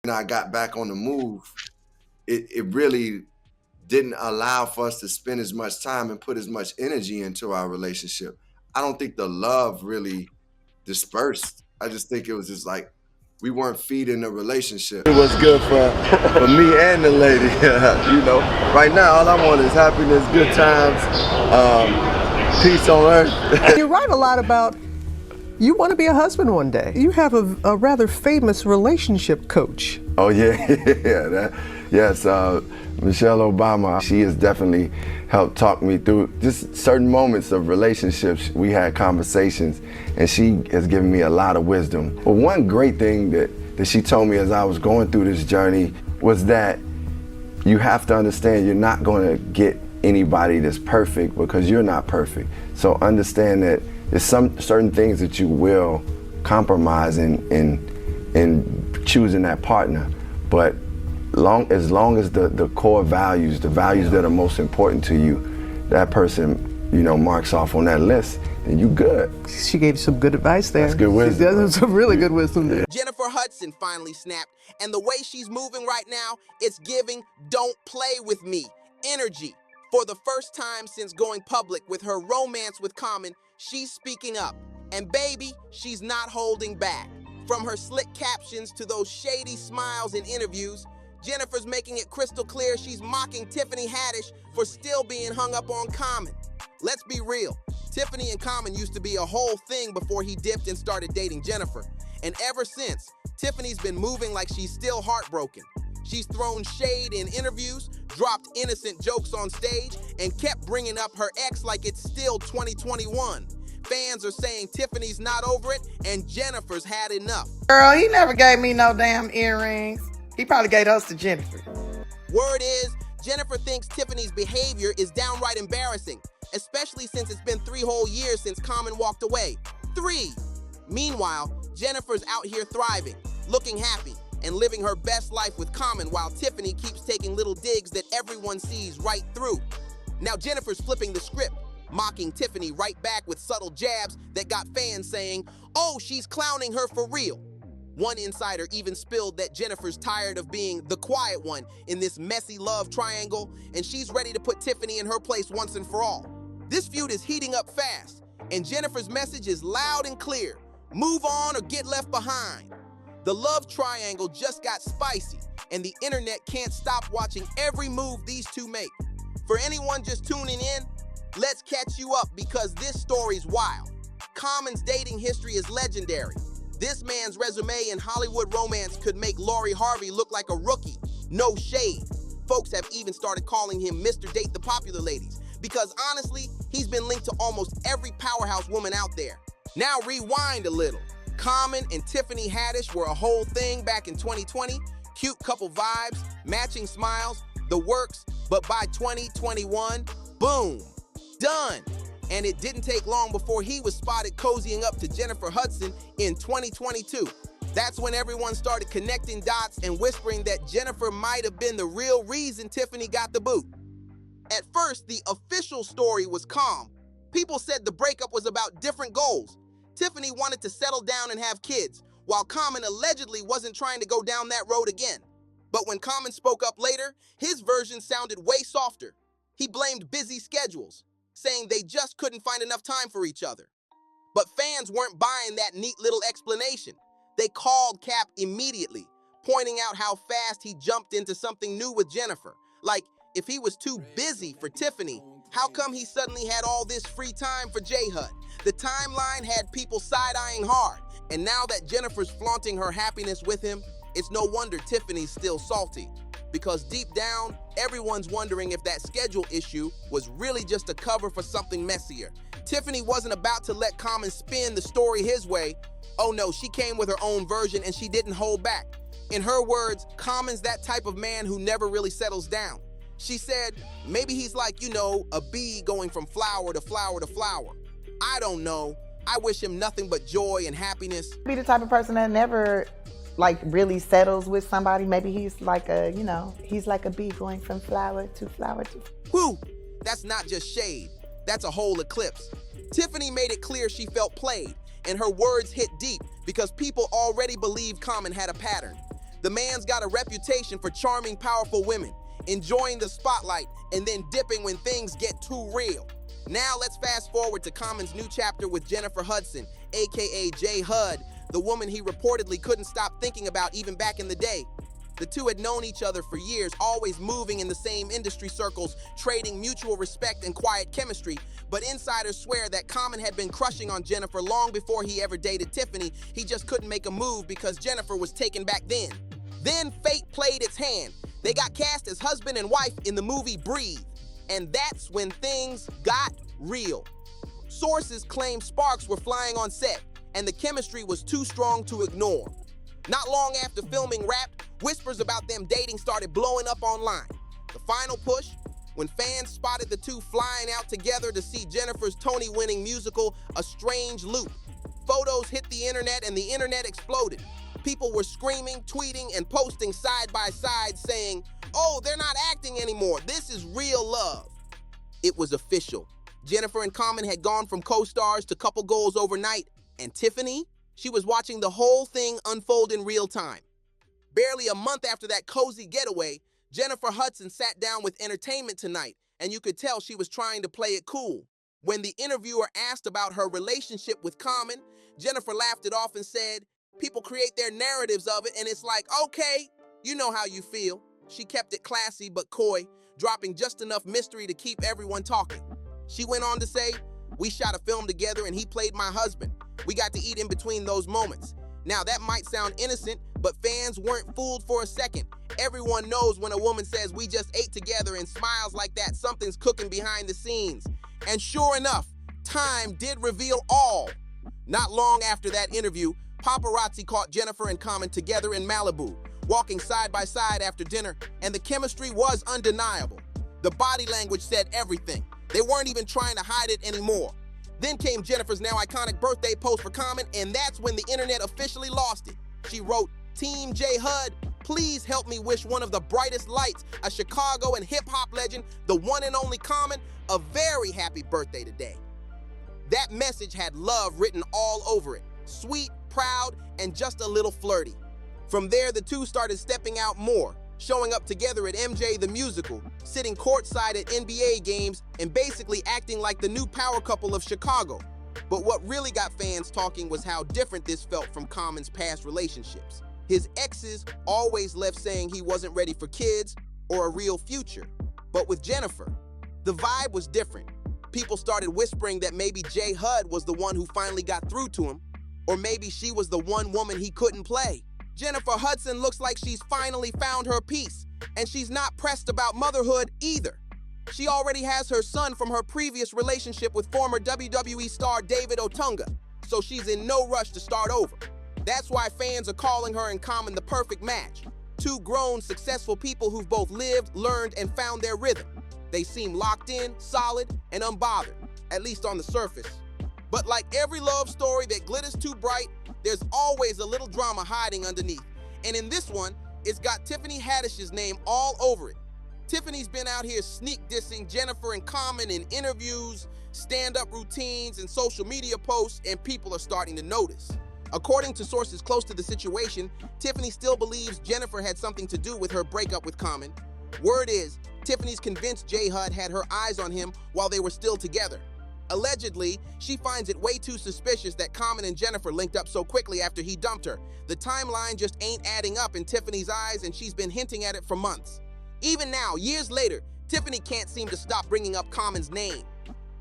When I got back on the move, it really didn't allow for us to spend as much time and put as much energy into our relationship. I don't think the love really dispersed. I just think it was just like we weren't feeding the relationship. It was good for me and the lady. Right now all I want is happiness, good times, peace on earth. You write a lot about you want to be a husband one day. You have a rather famous relationship coach. Oh yeah, yes, Michelle Obama. She has definitely helped talk me through just certain moments of relationships. We had conversations, and she has given me a lot of wisdom. But one great thing that she told me as I was going through this journey was that you have to understand you're not going to get anybody that's perfect because you're not perfect. So understand that there's some certain things that you will compromise in choosing that partner, but as long as the core values, the values that are most important to you, that person, marks off on that list, then you good. She gave you some good advice there. That's good wisdom. That's some really good wisdom there. Jennifer Hudson finally snapped, and the way she's moving right now, it's giving "don't play with me" energy. For the first time since going public with her romance with Common, she's speaking up. And baby, she's not holding back. From her slick captions to those shady smiles in interviews, Jennifer's making it crystal clear she's mocking Tiffany Haddish for still being hung up on Common. Let's be real, Tiffany and Common used to be a whole thing before he dipped and started dating Jennifer. And ever since, Tiffany's been moving like she's still heartbroken. She's thrown shade in interviews, dropped innocent jokes on stage, and kept bringing up her ex like it's still 2021. Fans are saying Tiffany's not over it, and Jennifer's had enough. Girl, he never gave me no damn earrings. He probably gave us to Jennifer. Word is, Jennifer thinks Tiffany's behavior is downright embarrassing, especially since it's been 3 whole years since Common walked away. 3! Meanwhile, Jennifer's out here thriving, looking happy, and living her best life with Common while Tiffany keeps taking little digs that everyone sees right through. Now Jennifer's flipping the script, mocking Tiffany right back with subtle jabs that got fans saying, oh, she's clowning her for real. One insider even spilled that Jennifer's tired of being the quiet one in this messy love triangle, and she's ready to put Tiffany in her place once and for all. This feud is heating up fast, and Jennifer's message is loud and clear. Move on or get left behind. The love triangle just got spicy, and the internet can't stop watching every move these two make. For anyone just tuning in, let's catch you up because this story's wild. Common's dating history is legendary. This man's resume in Hollywood romance could make Lori Harvey look like a rookie. No shade. Folks have even started calling him Mr. Date the Popular Ladies because honestly, he's been linked to almost every powerhouse woman out there. Now rewind a little. Common and Tiffany Haddish were a whole thing back in 2020. Cute couple vibes, matching smiles, the works, but by 2021, boom, done. And it didn't take long before he was spotted cozying up to Jennifer Hudson in 2022. That's when everyone started connecting dots and whispering that Jennifer might have been the real reason Tiffany got the boot. At first, the official story was calm. People said the breakup was about different goals. Tiffany wanted to settle down and have kids, while Common allegedly wasn't trying to go down that road again. But when Common spoke up later, his version sounded way softer. He blamed busy schedules, saying they just couldn't find enough time for each other. But fans weren't buying that neat little explanation. They called Cap immediately, pointing out how fast he jumped into something new with Jennifer. Like, if he was too busy for Tiffany, how come he suddenly had all this free time for J-Hud? The timeline had people side-eyeing hard, and now that Jennifer's flaunting her happiness with him, it's no wonder Tiffany's still salty. Because deep down, everyone's wondering if that schedule issue was really just a cover for something messier. Tiffany wasn't about to let Common spin the story his way. Oh no, she came with her own version and she didn't hold back. In her words, Common's that type of man who never really settles down. She said, maybe he's like, a bee going from flower to flower to flower. I don't know. I wish him nothing but joy and happiness. Be the type of person that never really settles with somebody. Maybe he's like he's like a bee going from flower to flower to. Whew, that's not just shade. That's a whole eclipse. Tiffany made it clear she felt played, and her words hit deep because people already believed Common had a pattern. The man's got a reputation for charming, powerful women, enjoying the spotlight, and then dipping when things get too real. Now let's fast forward to Common's new chapter with Jennifer Hudson, aka J. Hud, the woman he reportedly couldn't stop thinking about even back in the day. The two had known each other for years, always moving in the same industry circles, trading mutual respect and quiet chemistry. But insiders swear that Common had been crushing on Jennifer long before he ever dated Tiffany. He just couldn't make a move because Jennifer was taken back then. Then fate played its hand. They got cast as husband and wife in the movie Breathe. And that's when things got real. Sources claim sparks were flying on set, and the chemistry was too strong to ignore. Not long after filming wrapped, whispers about them dating started blowing up online. The final push, when fans spotted the two flying out together to see Jennifer's Tony-winning musical, A Strange Loop. Photos hit the internet and the internet exploded. People were screaming, tweeting, and posting side by side saying, "Oh, they're not acting anymore. This is real love." It was official. Jennifer and Common had gone from co-stars to couple goals overnight, and Tiffany, she was watching the whole thing unfold in real time. Barely a month after that cozy getaway, Jennifer Hudson sat down with Entertainment Tonight, and you could tell she was trying to play it cool. When the interviewer asked about her relationship with Common, Jennifer laughed it off and said, "People create their narratives of it, and it's like, okay, you know how you feel." She kept it classy but coy, dropping just enough mystery to keep everyone talking. She went on to say, "We shot a film together and he played my husband. We got to eat in between those moments." Now that might sound innocent, but fans weren't fooled for a second. Everyone knows when a woman says we just ate together and smiles like that, something's cooking behind the scenes. And sure enough, time did reveal all. Not long after that interview, paparazzi caught Jennifer and Common together in Malibu, walking side by side after dinner, and the chemistry was undeniable. The body language said everything. They weren't even trying to hide it anymore. Then came Jennifer's now iconic birthday post for Common, and that's when the internet officially lost it. She wrote, "Team J. Hud, please help me wish one of the brightest lights, a Chicago and hip-hop legend, the one and only Common, a very happy birthday today." That message had love written all over it. Sweet, proud, and just a little flirty. From there, the two started stepping out more, showing up together at MJ the Musical, sitting courtside at NBA games, and basically acting like the new power couple of Chicago. But what really got fans talking was how different this felt from Common's past relationships. His exes always left saying he wasn't ready for kids or a real future. But with Jennifer, the vibe was different. People started whispering that maybe J. Hud was the one who finally got through to him, or maybe she was the one woman he couldn't play. Jennifer Hudson looks like she's finally found her peace, and she's not pressed about motherhood either. She already has her son from her previous relationship with former WWE star David Otunga, so she's in no rush to start over. That's why fans are calling her and Common the perfect match. Two grown, successful people who've both lived, learned, and found their rhythm. They seem locked in, solid, and unbothered, at least on the surface. But like every love story that glitters too bright, there's always a little drama hiding underneath. And in this one, it's got Tiffany Haddish's name all over it. Tiffany's been out here sneak dissing Jennifer and Common in interviews, stand-up routines, and social media posts, and people are starting to notice. According to sources close to the situation, Tiffany still believes Jennifer had something to do with her breakup with Common. Word is, Tiffany's convinced J. Hud had her eyes on him while they were still together. Allegedly, she finds it way too suspicious that Common and Jennifer linked up so quickly after he dumped her. The timeline just ain't adding up in Tiffany's eyes, and she's been hinting at it for months. Even now, years later, Tiffany can't seem to stop bringing up Common's name.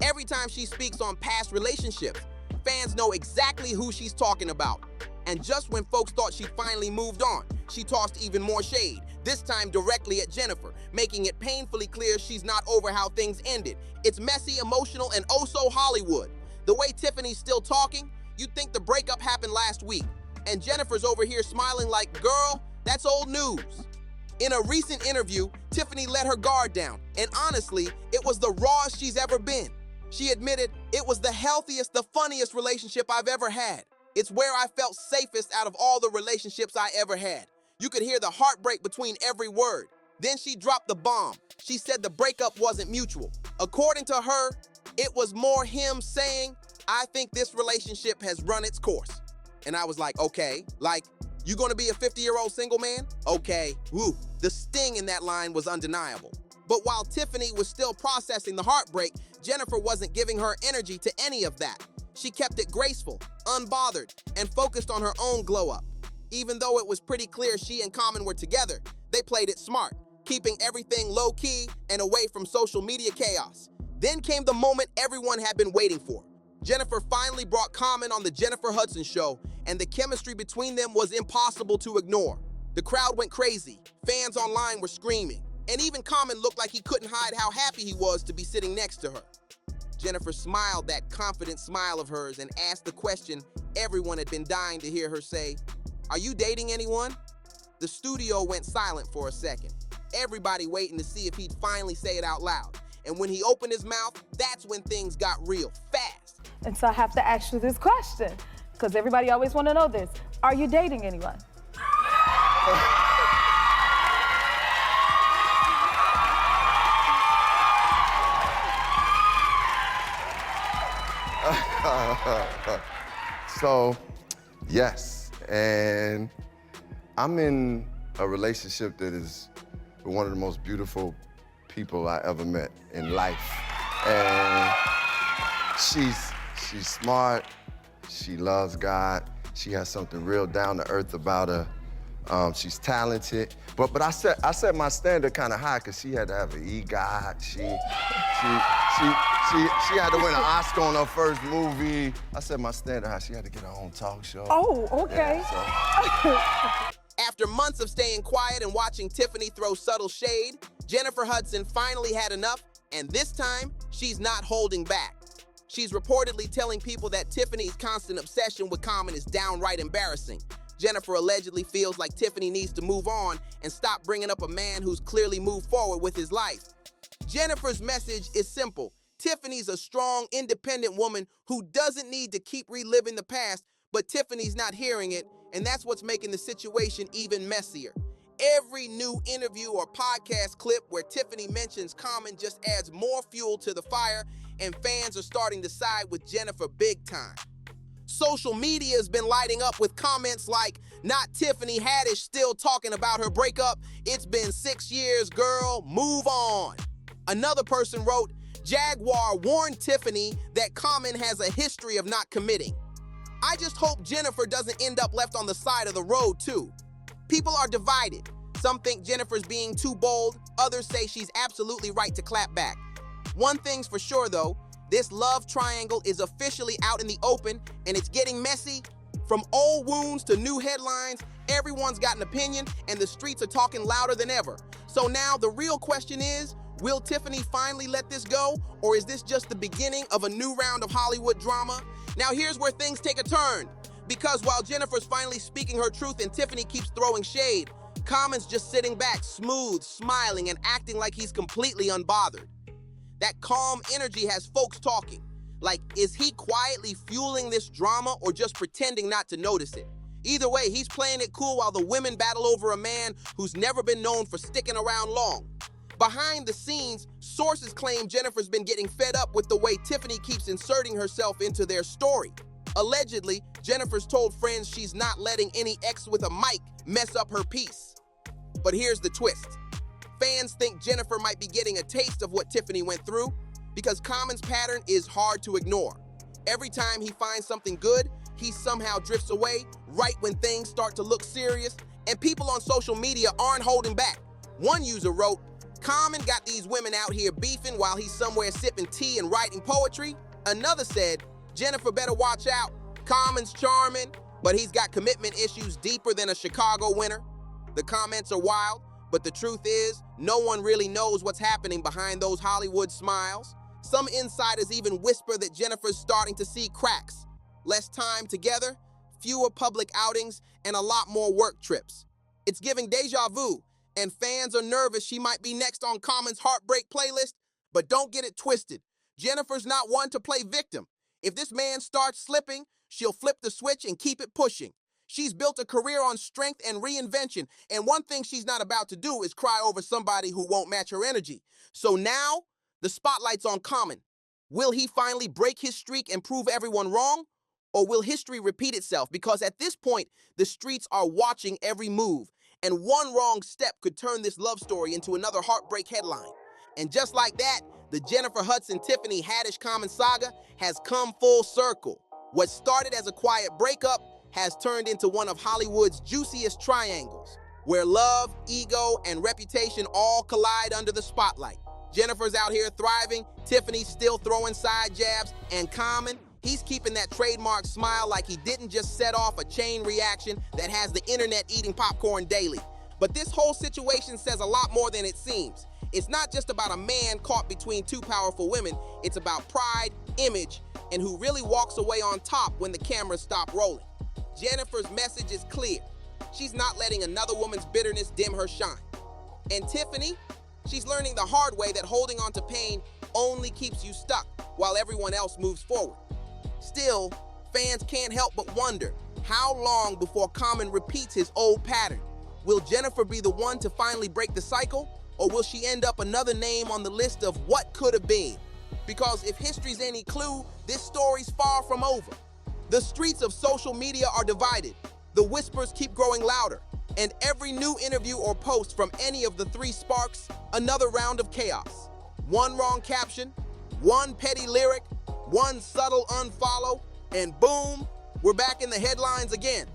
Every time she speaks on past relationships, fans know exactly who she's talking about. And just when folks thought she finally moved on, she tossed even more shade, this time directly at Jennifer, making it painfully clear she's not over how things ended. It's messy, emotional, and oh so Hollywood. The way Tiffany's still talking, you'd think the breakup happened last week. And Jennifer's over here smiling like, girl, that's old news. In a recent interview, Tiffany let her guard down, and honestly, it was the rawest she's ever been. She admitted, "It was the healthiest, the funniest relationship I've ever had. It's where I felt safest out of all the relationships I ever had. You could hear the heartbreak between every word." Then she dropped the bomb. She said the breakup wasn't mutual. According to her, it was more him saying, "I think this relationship has run its course." And I was like, okay, like, You gonna be a 50-year-old single man? Okay, woo. The sting in that line was undeniable. But while Tiffany was still processing the heartbreak, Jennifer wasn't giving her energy to any of that. She kept it graceful, unbothered, and focused on her own glow-up. Even though it was pretty clear she and Common were together, they played it smart, keeping everything low-key and away from social media chaos. Then came the moment everyone had been waiting for. Jennifer finally brought Common on the Jennifer Hudson show, and the chemistry between them was impossible to ignore. The crowd went crazy, fans online were screaming, and even Common looked like he couldn't hide how happy he was to be sitting next to her. Jennifer smiled that confident smile of hers and asked the question everyone had been dying to hear her say, "Are you dating anyone?" The studio went silent for a second, everybody waiting to see if he'd finally say it out loud. And when he opened his mouth, that's when things got real fast. And so I have to ask you this question, because everybody always want to know this. Are you dating anyone? So, yes, and I'm in a relationship that is one of the most beautiful people I ever met in life. And she's smart, she loves God, she has something real down to earth about her. She's talented, but I set my standard kind of high because she had to have an EGOT. She had to win an Oscar on her first movie. I set my standard high. She had to get her own talk show. Oh, okay. Yeah, After months of staying quiet and watching Tiffany throw subtle shade, Jennifer Hudson finally had enough, and this time, she's not holding back. She's reportedly telling people that Tiffany's constant obsession with Common is downright embarrassing. Jennifer allegedly feels like Tiffany needs to move on and stop bringing up a man who's clearly moved forward with his life. Jennifer's message is simple. Tiffany's a strong, independent woman who doesn't need to keep reliving the past, but Tiffany's not hearing it, and that's what's making the situation even messier. Every new interview or podcast clip where Tiffany mentions Common just adds more fuel to the fire, and fans are starting to side with Jennifer big time. Social media has been lighting up with comments like, "Not Tiffany Haddish still talking about her breakup. It's been 6 years, girl, move on." Another person wrote, "Jaguar warned Tiffany that Common has a history of not committing." I just hope Jennifer doesn't end up left on the side of the road too. People are divided. Some think Jennifer's being too bold, others say she's absolutely right to clap back. One thing's for sure though, this love triangle is officially out in the open, and it's getting messy. From old wounds to new headlines, everyone's got an opinion, and the streets are talking louder than ever. So now the real question is, will Tiffany finally let this go, or is this just the beginning of a new round of Hollywood drama? Now here's where things take a turn, because while Jennifer's finally speaking her truth and Tiffany keeps throwing shade, Common's just sitting back, smooth, smiling, and acting like he's completely unbothered. That calm energy has folks talking. Like, is he quietly fueling this drama or just pretending not to notice it? Either way, he's playing it cool while the women battle over a man who's never been known for sticking around long. Behind the scenes, sources claim Jennifer's been getting fed up with the way Tiffany keeps inserting herself into their story. Allegedly, Jennifer's told friends she's not letting any ex with a mic mess up her peace. But here's the twist. Fans think Jennifer might be getting a taste of what Tiffany went through because Common's pattern is hard to ignore. Every time he finds something good, he somehow drifts away right when things start to look serious, and people on social media aren't holding back. One user wrote, "Common got these women out here beefing while he's somewhere sipping tea and writing poetry." Another said, "Jennifer better watch out. Common's charming, but he's got commitment issues deeper than a Chicago winter." The comments are wild, but the truth is, no one really knows what's happening behind those Hollywood smiles. Some insiders even whisper that Jennifer's starting to see cracks. Less time together, fewer public outings, and a lot more work trips. It's giving deja vu, and fans are nervous she might be next on Common's heartbreak playlist, but don't get it twisted. Jennifer's not one to play victim. If this man starts slipping, she'll flip the switch and keep it pushing. She's built a career on strength and reinvention, and one thing she's not about to do is cry over somebody who won't match her energy. So now, the spotlight's on Common. Will he finally break his streak and prove everyone wrong? Or will history repeat itself? Because at this point, the streets are watching every move, and one wrong step could turn this love story into another heartbreak headline. And just like that, the Jennifer Hudson Tiffany Haddish Common saga has come full circle. What started as a quiet breakup has turned into one of Hollywood's juiciest triangles, where love, ego, and reputation all collide under the spotlight. Jennifer's out here thriving, Tiffany's still throwing side jabs, and Common, he's keeping that trademark smile like he didn't just set off a chain reaction that has the internet eating popcorn daily. But this whole situation says a lot more than it seems. It's not just about a man caught between two powerful women, it's about pride, image, and who really walks away on top when the cameras stop rolling. Jennifer's message is clear. She's not letting another woman's bitterness dim her shine. And Tiffany, she's learning the hard way that holding on to pain only keeps you stuck while everyone else moves forward. Still, fans can't help but wonder, how long before Common repeats his old pattern? Will Jennifer be the one to finally break the cycle? Or will she end up another name on the list of what could have been? Because if history's any clue, this story's far from over. The streets of social media are divided. The whispers keep growing louder. And every new interview or post from any of the three sparks another round of chaos. One wrong caption, one petty lyric, one subtle unfollow, and boom, we're back in the headlines again.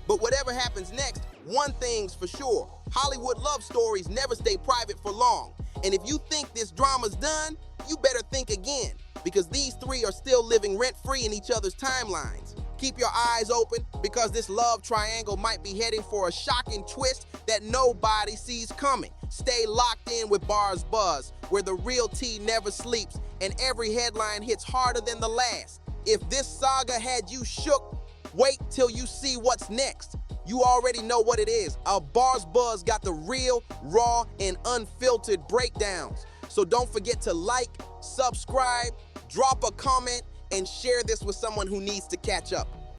But whatever happens next, one thing's for sure, Hollywood love stories never stay private for long. And if you think this drama's done, you better think again, because these three are still living rent-free in each other's timelines. Keep your eyes open, because this love triangle might be heading for a shocking twist that nobody sees coming. Stay locked in with BarzBuzz, where the real tea never sleeps and every headline hits harder than the last. If this saga had you shook, wait till you see what's next. You already know what it is. A BarzBuzz got the real, raw, and unfiltered breakdowns. So don't forget to like, subscribe, drop a comment, and share this with someone who needs to catch up.